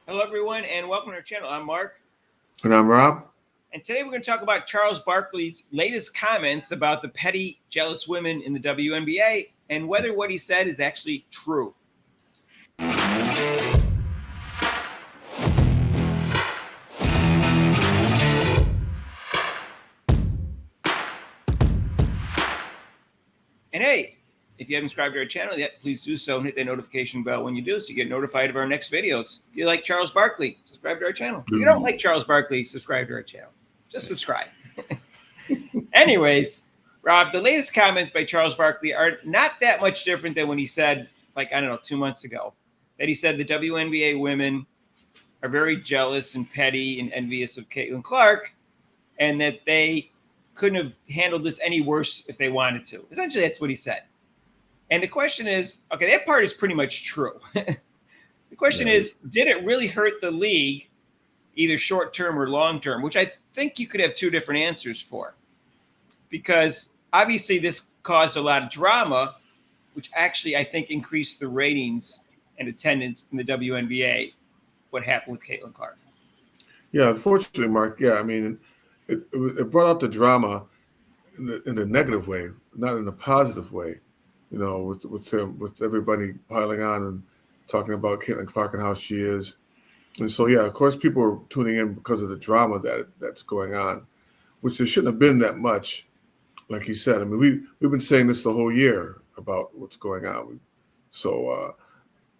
Hello, everyone, and welcome to our channel. I'm Mark, And I'm Rob. and today we're going to talk about Charles Barkley's latest comments about the petty, jealous women in the WNBA and whether what he said is actually true. And hey, if you haven't subscribed to our channel yet, please do so and hit that notification bell when you do so you get notified of our next videos. If you like Charles Barkley, subscribe to our channel. If you don't like Charles Barkley, subscribe to our channel. Just subscribe. Anyways, Rob, the latest comments by Charles Barkley are not that much different than when he said, 2 months ago, that he said the WNBA women are very jealous and petty and envious of Caitlin Clark, and that they couldn't have handled this any worse if they wanted to. Essentially, that's what he said. And the question is, okay, that part is pretty much true. The question is, did it really hurt the league, either short term or long term? Which I think you could have two different answers for. Because obviously this caused a lot of drama, which actually I think increased the ratings and attendance in the WNBA, what happened with Caitlin Clark. Yeah, unfortunately, Mark. Yeah, I mean, it brought out the drama in the negative way, not in a positive way. You know, with everybody piling on and talking about Caitlin Clark and how she is, and so yeah, of course, people are tuning in because of the drama that's going on, which there shouldn't have been that much. Like he said, I mean, we've been saying this the whole year about what's going on. So,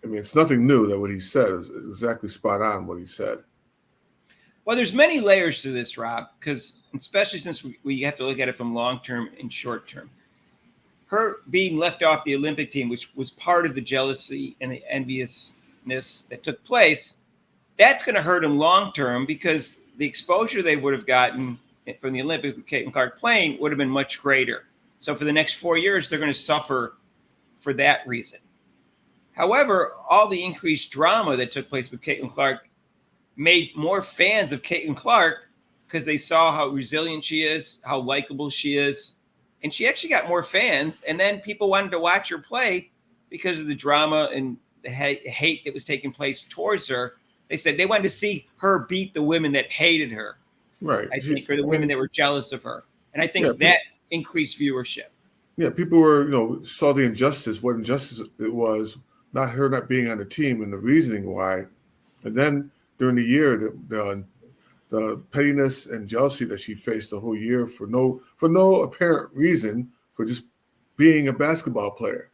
I mean, it's nothing new that what he said is exactly spot on what he said. Well, there's many layers to this, Rob, because especially since we have to look at it from long term and short term. Her being left off the Olympic team, which was part of the jealousy and the enviousness that took place, that's going to hurt him long term because the exposure they would have gotten from the Olympics with Caitlin Clark playing would have been much greater. So for the next 4 years, they're going to suffer for that reason. However, all the increased drama that took place with Caitlin Clark made more fans of Caitlin Clark because they saw how resilient she is, how likable she is, and she actually got more fans. And then people wanted to watch her play because of the drama and the hate that was taking place towards her. They said they wanted to see her beat the women that hated her. Right. I think, for the women that were jealous of her. And I think that increased viewership. Yeah, people were, saw the injustice, what injustice it was, not her not being on the team and the reasoning why. And then during the year, the pettiness and jealousy that she faced the whole year for no apparent reason, for just being a basketball player.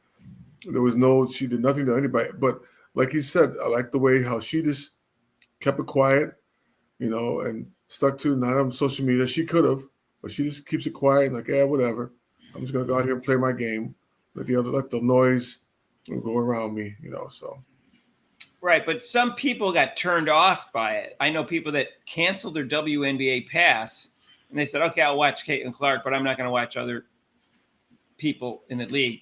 She did nothing to anybody. But like he said, I like the way how she just kept it quiet, and stuck to not on social media. She could have, but she just keeps it quiet and like, yeah, whatever. I'm just gonna go out here and play my game. Let the noise go around me, so. Right, but some people got turned off by it. I know people that canceled their WNBA pass and they said, okay, I'll watch Caitlin Clark, but I'm not going to watch other people in the league.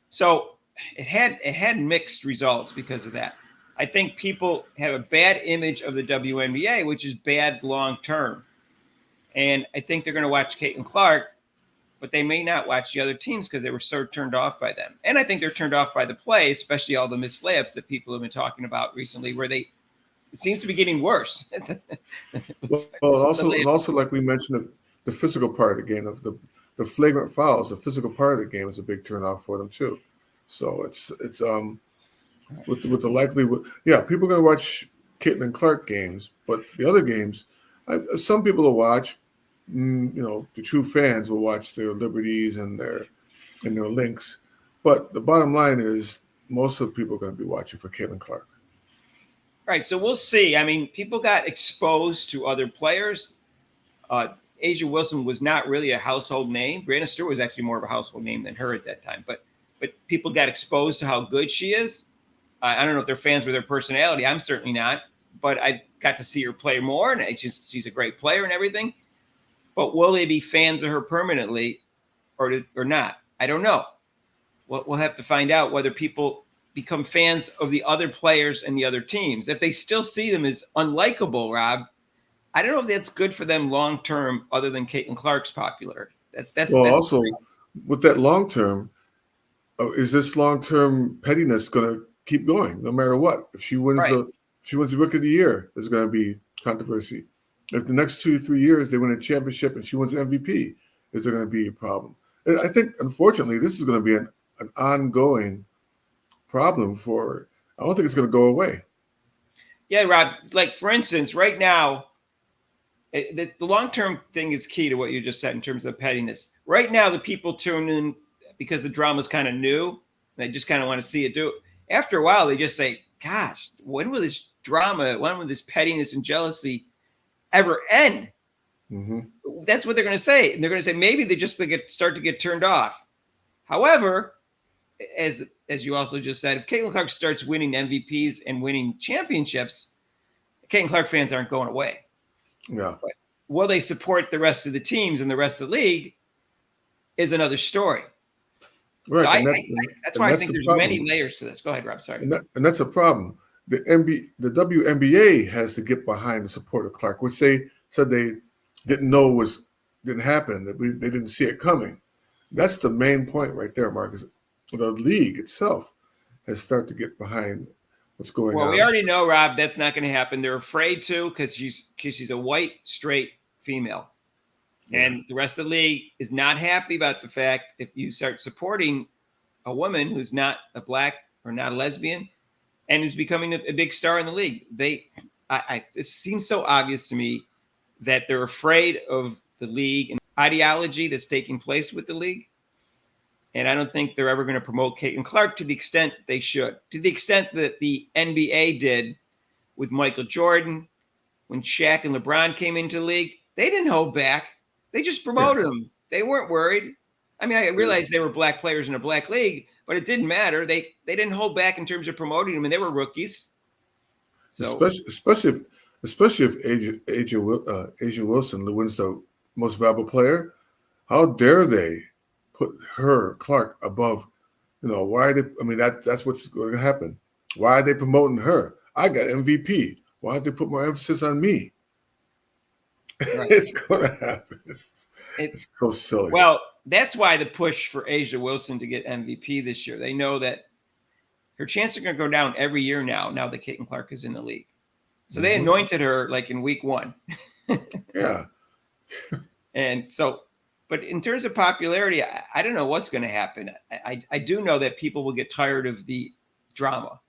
So it had mixed results because of that. I think people have a bad image of the WNBA, which is bad long term. And I think they're going to watch Caitlin Clark, but they may not watch the other teams because they were so turned off by them. And I think they're turned off by the play, especially all the missed layups that people have been talking about recently, where it seems to be getting worse. Well, also like we mentioned, the physical part of the game, of the flagrant fouls, the physical part of the game is a big turnoff for them too. So it's with the likelihood, yeah, people are going to watch Caitlin Clark games, but the other games, some people will watch. The true fans will watch their Liberties and their Lynx, but the bottom line is most of the people are going to be watching for Caitlin Clark. Right, so we'll see. I mean, people got exposed to other players. Asia Wilson was not really a household name. Brianna Stewart was actually more of a household name than her at that time. But people got exposed to how good she is. I don't know if they're fans with her personality. I'm certainly not. But I got to see her play more, and she's a great player and everything. But will they be fans of her permanently or not? I don't know. We'll have to find out whether people become fans of the other players and the other teams. If they still see them as unlikable, Rob, I don't know if that's good for them long term, other than Caitlin Clark's popularity. That's also with that long term. Is this long term pettiness going to keep going no matter what? If she wins she wins the Rookie of the Year, there's going to be controversy. If the next 2-3 years they win a championship and she wins MVP, is there going to be a problem? And I think, unfortunately, this is going to be an ongoing problem for. I don't think it's going to go away. Yeah, Rob. Like for instance, right now, the long-term thing is key to what you just said in terms of the pettiness. Right now, the people tune in because the drama is kind of new. They just kind of want to see it do it. After a while, they just say, "Gosh, when will this drama, when will this pettiness and jealousy ever end?" Mm-hmm. That's what they're going to say, and they're going to say maybe they just start to get turned off. However, as you also just said, if Caitlin Clark starts winning MVPs and winning championships, Caitlin Clark fans aren't going away. Yeah. But will they support the rest of the teams and the rest of the league is another story. Right. So that's why I think there's many layers to this. Go ahead, Rob. Sorry. And that's a problem. The WNBA has to get behind the support of Clark, which they said they didn't know didn't happen. That they didn't see it coming. That's the main point right there, Marcus. The league itself has started to get behind what's going on. Well, we already know, Rob, that's not going to happen. They're afraid to because she's a white, straight female. Yeah. And the rest of the league is not happy about the fact if you start supporting a woman who's not a black or not a lesbian and who's becoming a big star in the league. It seems so obvious to me that they're afraid of the league and ideology that's taking place with the league. And I don't think they're ever going to promote Caitlin Clark to the extent they should, to the extent that the NBA did with Michael Jordan. When Shaq and LeBron came into the league, they didn't hold back. They just promoted them. They weren't worried. I mean, I realized they were black players in a black league, but it didn't matter. They didn't hold back in terms of promoting them, and they were rookies. So especially if Asia Wilson wins the most valuable player, how dare they put her, Clark, above, why they, I mean, that's what's going to happen. Why are they promoting her? I got MVP. Why don't they put more emphasis on me? Right. It's going to happen. It's so silly. Well, that's why the push for Asia Wilson to get MVP this year. They know that her chances are going to go down every year now that Caitlin Clark is in the league. So they anointed her like in week 1. Yeah. And so, but in terms of popularity, I don't know what's going to happen. I do know that people will get tired of the drama,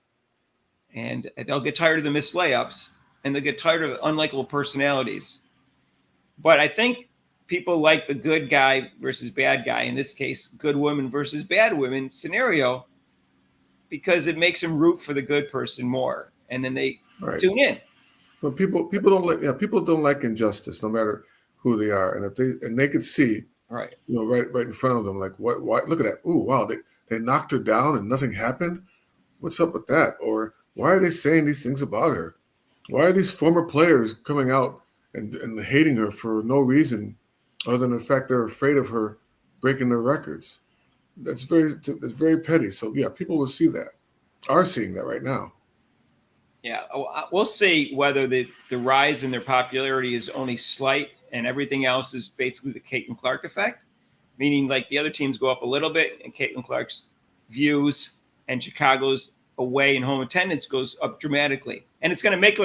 and they'll get tired of the missed layups, and they'll get tired of unlikable personalities. But I think people like the good guy versus bad guy, in this case, good women versus bad women scenario, because it makes them root for the good person more, and then they tune in. But people don't like injustice, no matter who they are, and they could see, right in front of them, like what? Look at that! Ooh, wow! They knocked her down and nothing happened. What's up with that? Or why are they saying these things about her? Why are these former players coming out and hating her for no reason other than the fact they're afraid of her breaking their records? That's very petty. So yeah, people will see that, are seeing that right now. Yeah, we'll see whether the rise in their popularity is only slight and everything else is basically the Caitlin Clark effect, meaning like the other teams go up a little bit and Caitlin Clark's views and Chicago's away and home attendance goes up dramatically. And it's going to make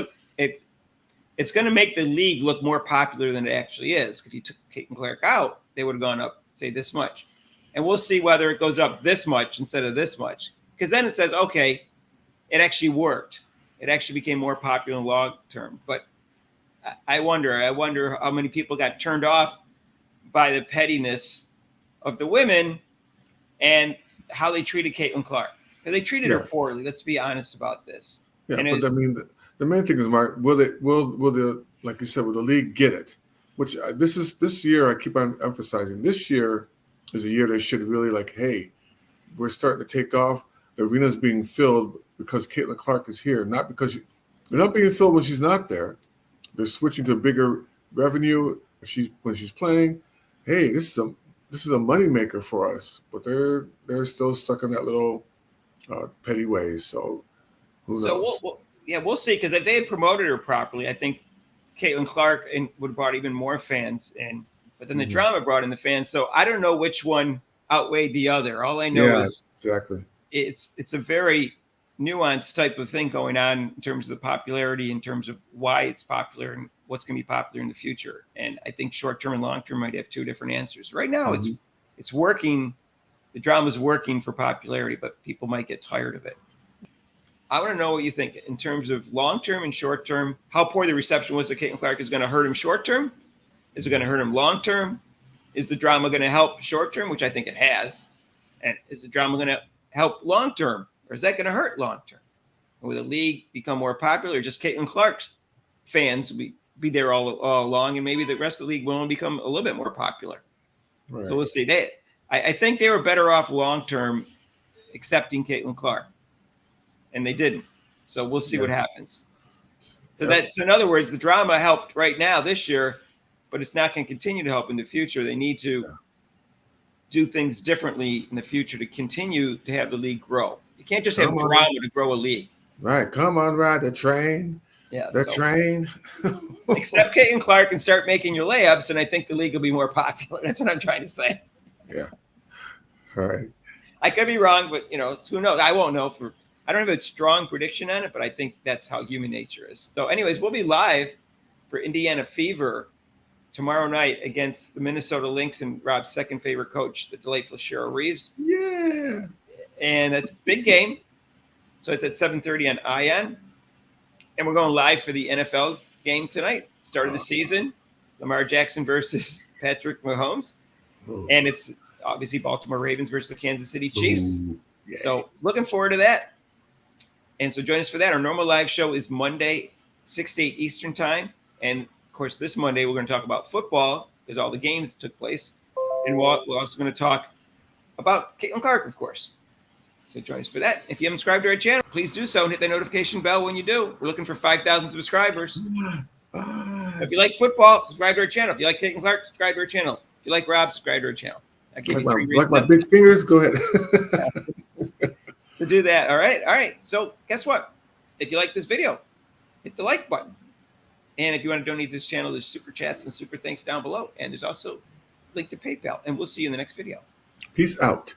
it's going to make the league look more popular than it actually is. If you took Caitlin Clark out, they would have gone up, say, this much. And we'll see whether it goes up this much instead of this much. Because then it says, okay, it actually worked. It actually became more popular in the long term. But I wonder how many people got turned off by the pettiness of the women and how they treated Caitlin Clark. Because they treated her poorly. Let's be honest about this. Yeah, but I mean, the main thing is, Mark, will the like you said, will the league get it? Which this year I keep on emphasizing. This year is a year they should really like, hey, we're starting to take off. The arena's being filled because Caitlin Clark is here, not because they're not being filled when she's not there. They're switching to bigger revenue when she's playing. Hey, this is a moneymaker for us, but they're still stuck in that little petty ways. So who knows? We'll see. Because if they had promoted her properly, I think Caitlin Clark would have brought even more fans in. But then the drama brought in the fans. So I don't know which one outweighed the other. All I know is exactly. It's a very nuanced type of thing going on in terms of the popularity, in terms of why it's popular and what's going to be popular in the future. And I think short-term and long-term might have two different answers. Right now, it's working. The drama's working for popularity, but people might get tired of it. I want to know what you think in terms of long-term and short-term, how poor the reception was to Caitlin Clark is going to hurt him short-term. Is it going to hurt him long-term? Is the drama going to help short-term, which I think it has? And is the drama going to help long-term? Or is that going to hurt long-term? Will the league become more popular? Or just Caitlin Clark's fans will be there all along, and maybe the rest of the league will become a little bit more popular. Right. So we'll see. I think they were better off long-term accepting Caitlin Clark, and they didn't. So we'll see what happens. So that's, in other words, the drama helped right now this year, but it's not going to continue to help in the future. They need to do things differently in the future to continue to have the league grow. You can't just have drama to grow a league. Right. Come on, ride the train. Yeah. Train. Accept Caitlin Clark and start making your layups, and I think the league will be more popular. That's what I'm trying to say. Yeah. All right. I could be wrong, but who knows? I won't know. I don't have a strong prediction on it, but I think that's how human nature is. So, anyways, we'll be live for Indiana Fever tomorrow night against the Minnesota Lynx and Rob's second favorite coach, the delightful Cheryl Reeves. Yeah. And it's a big game. So it's at 7:30 on ION. And we're going live for the NFL game tonight. Start of the season. Lamar Jackson versus Patrick Mahomes. Ooh. And it's obviously Baltimore Ravens versus the Kansas City Chiefs. Ooh, yeah. So looking forward to that. And so join us for that. Our normal live show is Monday, 6 to 8 Eastern time. And of course, this Monday, we're going to talk about football because all the games took place. And we're also going to talk about Caitlin Clark, of course. So join us for that. If you haven't subscribed to our channel, please do so and hit the notification bell when you do. We're looking for 5,000 subscribers. If you like football, subscribe to our channel. If you like Caitlin Clark, subscribe to our channel. If you like Rob, subscribe to our channel. I give you 3 reasons. Like my big fingers, go ahead. To do that. All right. So guess what? If you like this video, hit the like button. And if you want to donate to this channel, there's super chats and super thanks down below. And there's also a link to PayPal. And we'll see you in the next video. Peace out.